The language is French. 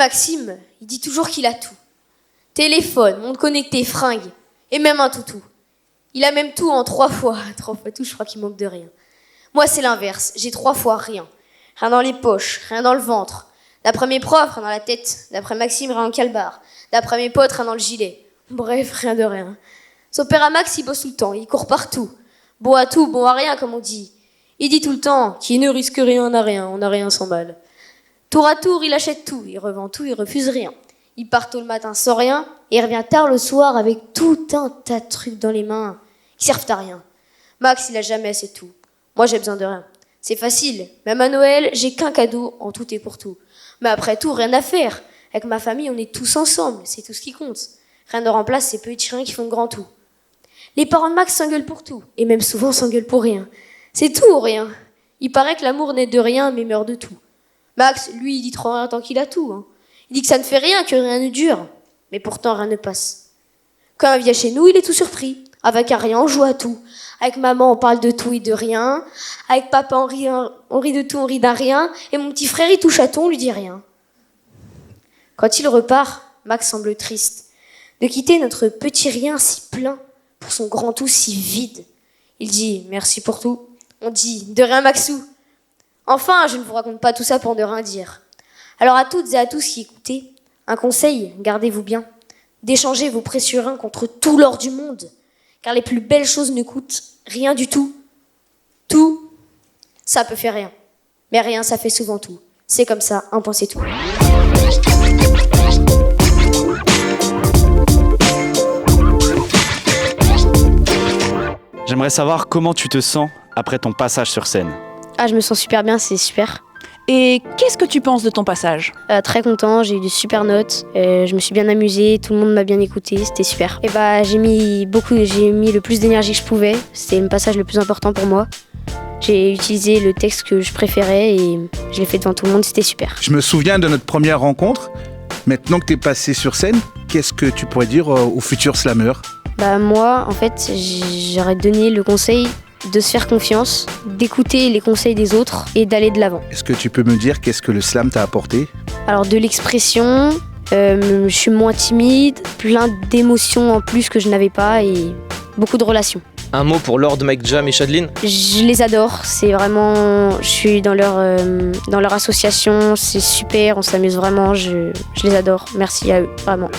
Maxime, il dit toujours qu'il a tout. Téléphone, montre connectée, fringues, et même un toutou. Il a même tout en 3 fois. 3 fois tout, je crois qu'il manque de rien. Moi, c'est l'inverse. J'ai 3 fois rien. Rien dans les poches, rien dans le ventre. D'après mes profs, rien dans la tête. D'après Maxime, rien en calbar. D'après mes potes, rien dans le gilet. Bref, rien de rien. Son père à Max, il bosse tout le temps. Il court partout. Bon à tout, bon à rien, comme on dit. Il dit tout le temps, qui ne risque rien n'a rien. On n'a rien sans mal. Tour à tour, il achète tout. Il revend tout, il refuse rien. Il part tôt le matin sans rien. Et il revient tard le soir avec tout un tas de trucs dans les mains qui servent à rien. Max, il a jamais assez tout. Moi, j'ai besoin de rien. C'est facile. Même à Noël, j'ai qu'un cadeau en tout et pour tout. Mais après tout, rien à faire. Avec ma famille, on est tous ensemble. C'est tout ce qui compte. Rien ne remplace ces petits riens qui font de grands tout. Les parents de Max s'engueulent pour tout. Et même souvent s'engueulent pour rien. C'est tout ou rien. Il paraît que l'amour n'est de rien, mais meurt de tout. Max, lui, il dit trop rien tant qu'il a tout. Hein. Il dit que ça ne fait rien, que rien ne dure. Mais pourtant, rien ne passe. Quand il vient chez nous, il est tout surpris. Avec un rien, on joue à tout. Avec maman, on parle de tout et de rien. Avec papa, on rit de tout, on rit d'un rien. Et mon petit frère, il touche à tout, on lui dit rien. Quand il repart, Max semble triste de quitter notre petit rien si plein pour son grand tout si vide. Il dit « Merci pour tout ». On dit « De rien, Maxou ». Enfin, je ne vous raconte pas tout ça pour ne rien dire. Alors à toutes et à tous qui écoutez, un conseil, gardez-vous bien, d'échanger vos précieux reins contre tout l'or du monde, car les plus belles choses ne coûtent rien du tout. Tout, ça peut faire rien, mais rien, ça fait souvent tout. C'est comme ça, un point c'est tout. J'aimerais savoir comment tu te sens après ton passage sur scène. Ah, je me sens super bien, c'est super. Et qu'est-ce que tu penses de ton passage ? Très content, j'ai eu de super notes, je me suis bien amusée, tout le monde m'a bien écouté, c'était super. Et j'ai mis le plus d'énergie que je pouvais, c'était le passage le plus important pour moi. J'ai utilisé le texte que je préférais et je l'ai fait devant tout le monde, c'était super. Je me souviens de notre première rencontre. Maintenant que tu es passé sur scène, qu'est-ce que tu pourrais dire aux futurs slameurs ? Moi, en fait, j'aurais donné le conseil de se faire confiance, d'écouter les conseils des autres et d'aller de l'avant. Est-ce que tu peux me dire qu'est-ce que le slam t'a apporté ? Alors de l'expression, je suis moins timide, plein d'émotions en plus que je n'avais pas et beaucoup de relations. Un mot pour Lord, Mike Jam et Chadline ? Je les adore, c'est vraiment, je suis dans leur association, c'est super, on s'amuse vraiment, je les adore, merci à eux, vraiment.